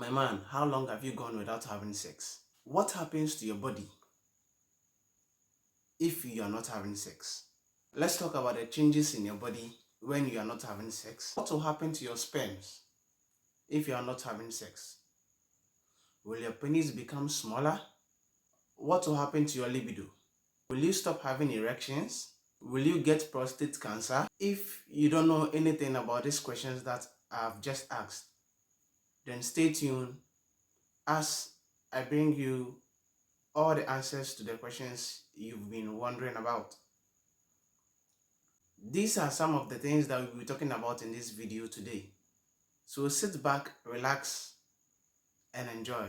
My man, how long have you gone without having sex? What happens to your body if you are not having sex? Let's talk about the changes in your body when you are not having sex. What will happen to your sperms if you are not having sex? Will your penis become smaller? What will happen to your libido? Will you stop having erections? Will you get prostate cancer? If you don't know anything about these questions that I've just asked, then stay tuned as I bring you all the answers to the questions you've been wondering about. These are some of the things that we'll be talking about in this video today. So sit back, relax, and enjoy.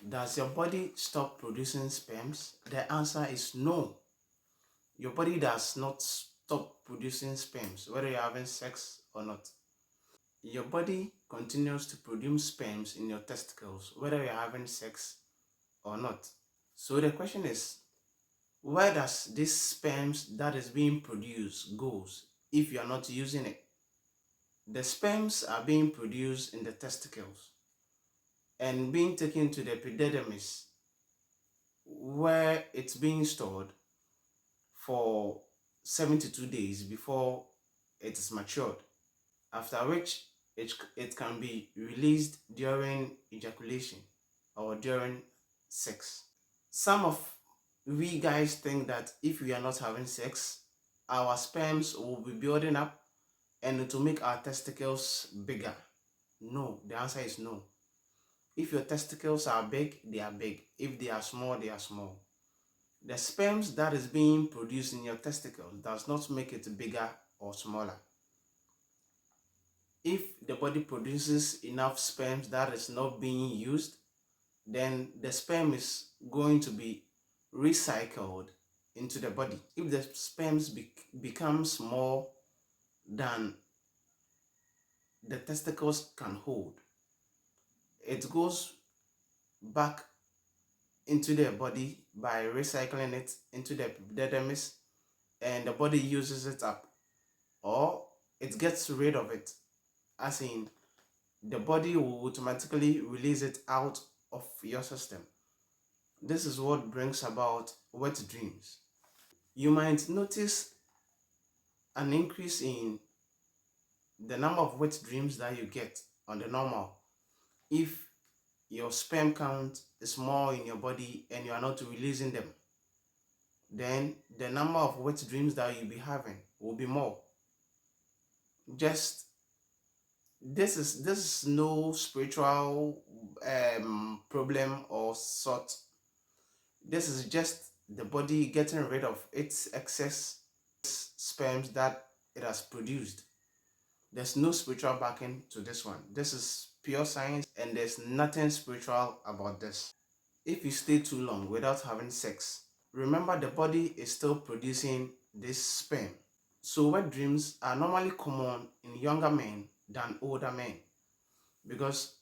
Does your body stop producing sperms? The answer is no. Your body does not stop producing sperms, whether you're having sex or not. Your body continues to produce sperms in your testicles, whether you're having sex or not. So the question is, where does this sperms that is being produced goes if you are not using it? The sperms are being produced in the testicles and being taken to the epididymis, where it's being stored for 72 days before it is matured, after which it can be released during ejaculation or during sex. Some of we guys think that if we are not having sex, our sperms will be building up and it will make our testicles bigger. No, the answer is no. If your testicles are big, they are big. If they are small, they are small. The sperms that is being produced in your testicles does not make it bigger or smaller. If the body produces enough sperms that is not being used, then the sperm is going to be recycled into the body. If the sperms becomes more than the testicles can hold, it goes back into the body by recycling it into the epididymis, and the body uses it up, or it gets rid of it, as in the body will automatically release it out of your system. This is what brings about wet dreams. You might notice an increase in the number of wet dreams that you get on the normal if your sperm count is more in your body and you are not releasing them. Then the number of wet dreams that you'll be having will be more. Just this is no spiritual problem or sort. This is just the body getting rid of its excess sperms that it has produced. There's no spiritual backing to this one. This is pure science and there's nothing spiritual about this. If you stay too long without having sex, remember the body is still producing this sperm. So wet dreams are normally common in younger men than older men, because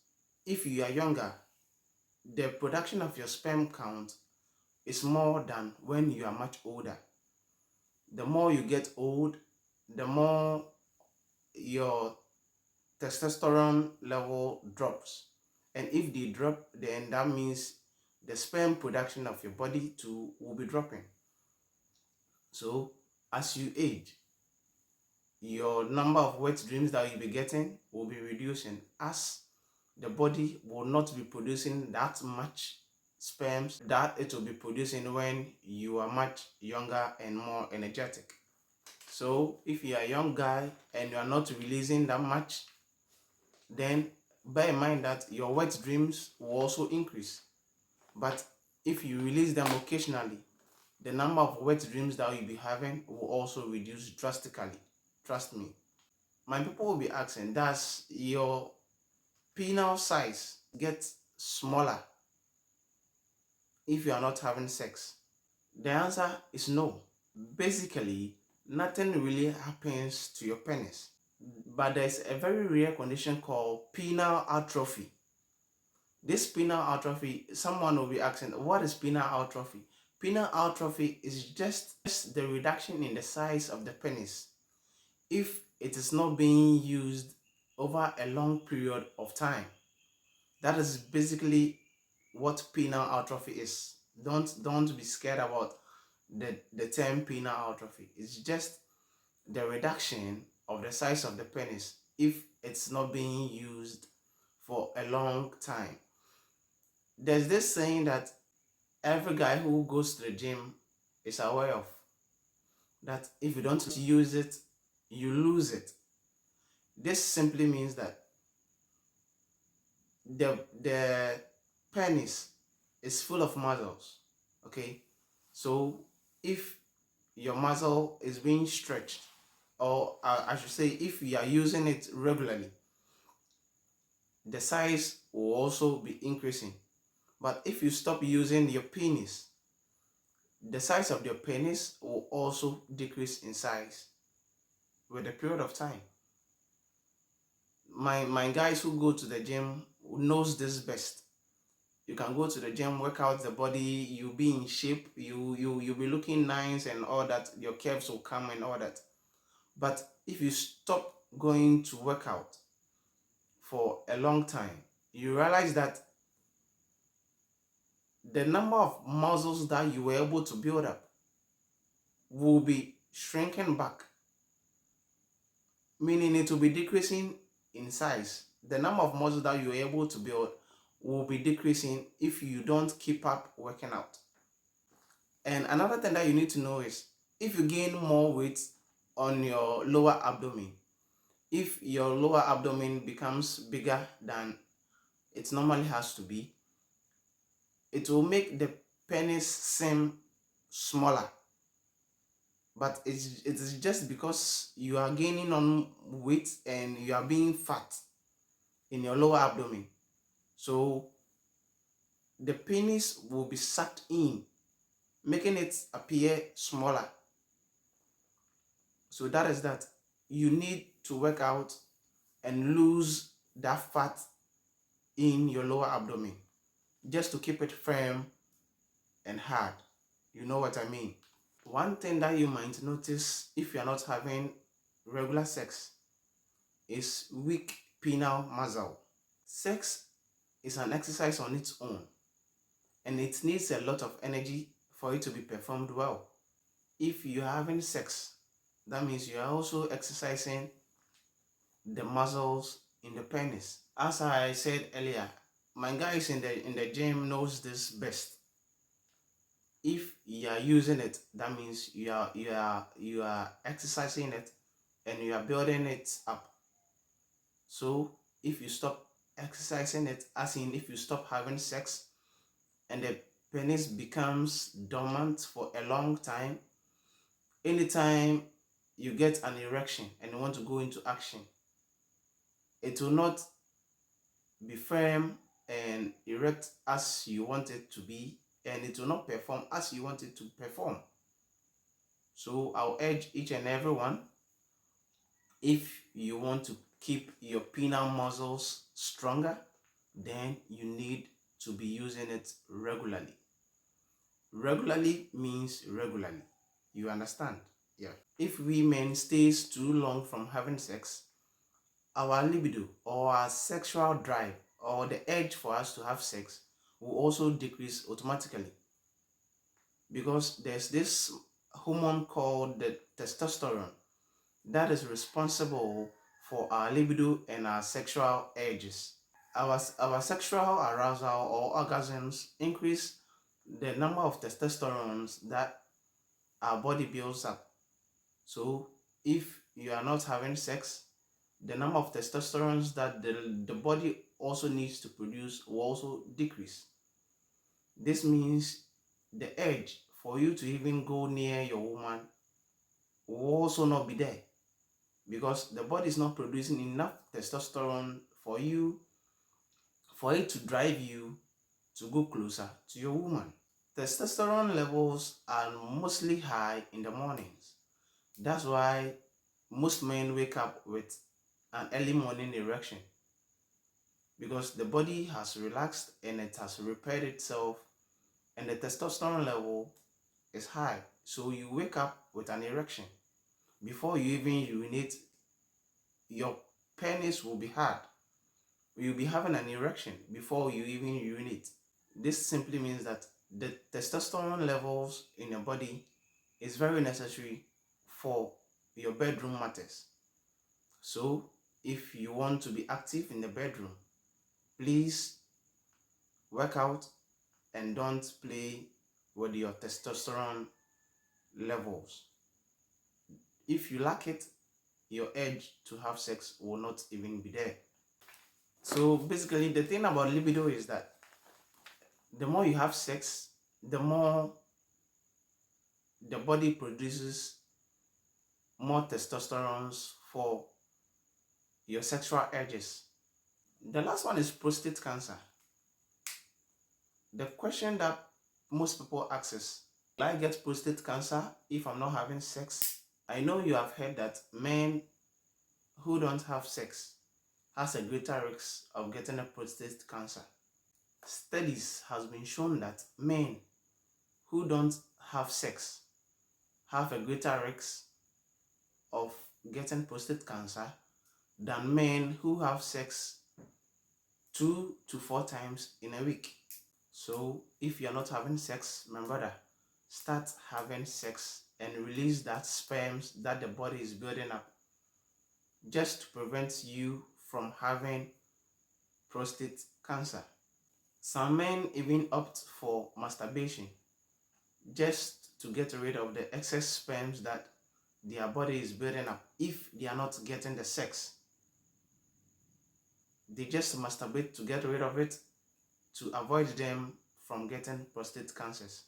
if you are younger, the production of your sperm count is more than when you are much older. The more you get old, the more your testosterone level drops, and if they drop, then that means the sperm production of your body too will be dropping. So as you age, your number of wet dreams that you'll be getting will be reducing, as the body will not be producing that much sperms that it will be producing when you are much younger and more energetic. So if you are a young guy and you are not releasing that much, then bear in mind that your wet dreams will also increase. But if you release them occasionally, the number of wet dreams that you'll be having will also reduce drastically. Trust me. My people will be asking, does your penile size get smaller if you are not having sex? The answer is no. Basically, nothing really happens to your penis. But there's a very rare condition called penile atrophy. This penile atrophy, someone will be asking, what is penile atrophy? Penile atrophy is just the reduction in the size of the penis if it is not being used over a long period of time. That is basically what penile atrophy is. Don't be scared about the term penile atrophy. It's just the reduction of the size of the penis if it's not being used for a long time. There's this saying that every guy who goes to the gym is aware of, that if you don't use it, you lose it. This simply means that the penis is full of muscles. Okay, so if your muscle is being stretched, or I should say, if you are using it regularly, the size will also be increasing. But if you stop using your penis, the size of your penis will also decrease in size with a period of time. My guys who go to the gym knows this best. You can go to the gym, work out the body, you'll be in shape, you'll be looking nice and all that, your curves will come and all that. But if you stop going to work out for a long time, you realize that the number of muscles that you were able to build up will be shrinking back, meaning it will be decreasing in size. The number of muscles that you were able to build will be decreasing if you don't keep up working out. And another thing that you need to know is, if you gain more weight on your lower abdomen, if your lower abdomen becomes bigger than it normally has to be, it will make the penis seem smaller. But it is just because you are gaining on weight and you are being fat in your lower abdomen. So the penis will be sucked in, making it appear smaller. So that is that. You need to work out and lose that fat in your lower abdomen just to keep it firm and hard. You know what I mean? One thing that you might notice if you're not having regular sex is weak penile muscle. Sex is an exercise on its own, and it needs a lot of energy for it to be performed well. If you're having sex, that means you are also exercising the muscles in the penis. As I said earlier, my guys in the gym knows this best. If you are using it, that means you are exercising it and you are building it up. So if you stop exercising it, as in if you stop having sex and the penis becomes dormant for a long time, anytime you get an erection and you want to go into action, it will not be firm and erect as you want it to be, and it will not perform as you want it to perform. So I'll urge each and everyone, if you want to keep your penile muscles stronger, then you need to be using it regularly. Regularly means regularly. You understand? Yeah. If women stays too long from having sex, our libido or our sexual drive or the urge for us to have sex will also decrease automatically, because there's this hormone called the testosterone that is responsible for our libido and our sexual urges. Our sexual arousal or orgasms increase the number of testosterones that our body builds up. So if you are not having sex, the number of testosterones that the body also needs to produce will also decrease. This means the urge for you to even go near your woman will also not be there, because the body is not producing enough testosterone for it to drive you to go closer to your woman. Testosterone levels are mostly high in the mornings. That's why most men wake up with an early morning erection, because the body has relaxed and it has repaired itself, and the testosterone level is high. So you wake up with an erection. Before you even urinate, your penis will be hard. You'll be having an erection before you even urinate. This simply means that the testosterone levels in your body is very necessary for your bedroom matters. So if you want to be active in the bedroom, please work out and don't play with your testosterone levels. If you lack it, your urge to have sex will not even be there. So basically, the thing about libido is that the more you have sex, the more the body produces more testosterone for your sexual urges. The last one is prostate cancer. The question that most people ask is, will I get prostate cancer if I'm not having sex? I know you have heard that men who don't have sex has a greater risk of getting a prostate cancer. Studies has been shown that men who don't have sex have a greater risk of getting prostate cancer than men who have sex 2 to 4 times in a week. So if you're not having sex, my brother, start having sex and release that sperms that the body is building up, just to prevent you from having prostate cancer. Some men even opt for masturbation just to get rid of the excess sperms that their body is building up. If they are not getting the sex, they just masturbate to get rid of it, to avoid them from getting prostate cancers.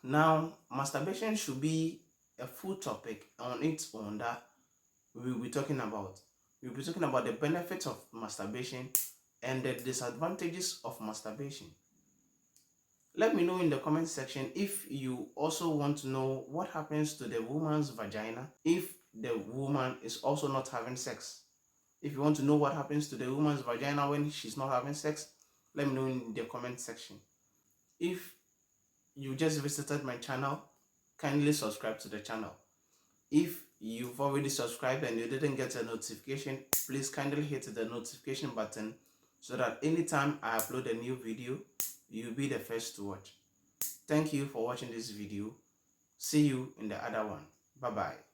Now, masturbation should be a full topic on its own that we will be talking about. We'll be talking about the benefits of masturbation and the disadvantages of masturbation. Let me know in the comment section if you also want to know what happens to the woman's vagina if the woman is also not having sex. If you want to know what happens to the woman's vagina when she's not having sex, let me know in the comment section. If you just visited my channel, kindly subscribe to the channel. If you've already subscribed and you didn't get a notification, please kindly hit the notification button so that anytime I upload a new video, you'll be the first to watch. Thank you for watching this video. See you in the other one. Bye bye.